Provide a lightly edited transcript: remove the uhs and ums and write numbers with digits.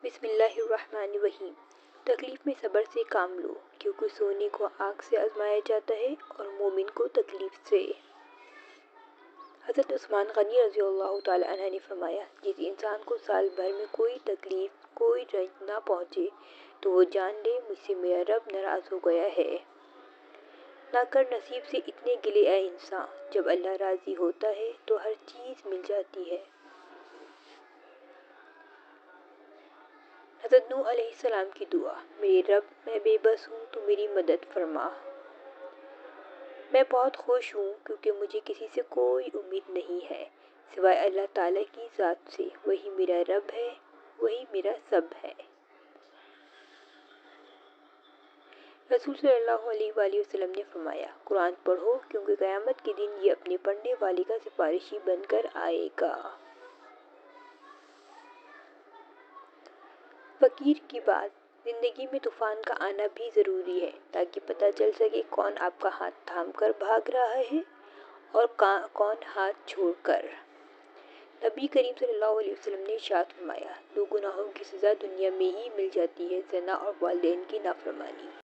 بسم اللہ الرحمن الرحیم۔ تکلیف میں صبر سے کام لو، کیونکہ سونے کو آگ سے آزمایا جاتا ہے اور مومن کو تکلیف سے۔ حضرت عثمان غنی رضی اللہ تعالی عنہ نے فرمایا، جس انسان کو سال بھر میں کوئی تکلیف، کوئی رنج نہ پہنچے تو وہ جان لے مجھ سے میرا رب ناراض ہو گیا ہے۔ نہ کر نصیب سے اتنے گلے اے انسان، جب اللہ راضی ہوتا ہے تو ہر چیز مل جاتی ہے۔ حضرت نوح علیہ السلام کی دعا، میرے رب میں بے بس ہوں تو میری مدد فرما۔ میں بہت خوش ہوں کیونکہ مجھے کسی سے کوئی امید نہیں ہے سوائے اللہ تعالیٰ کی ذات سے، وہی میرا رب ہے، وہی میرا سب ہے۔ رسول صلی اللہ علیہ وآلہ وسلم نے فرمایا، قرآن پڑھو کیونکہ قیامت کے دن یہ اپنے پڑھنے والے کا سفارشی بن کر آئے گا۔ فقیر کی بات، زندگی میں طوفان کا آنا بھی ضروری ہے تاکہ پتہ چل سکے کون آپ کا ہاتھ تھام کر بھاگ رہا ہے اور کون ہاتھ چھوڑ کر۔ نبی کریم صلی اللہ علیہ وسلم نے ارشاد فرمایا، دو گناہوں کی سزا دنیا میں ہی مل جاتی ہے، زنا اور والدین کی نافرمانی۔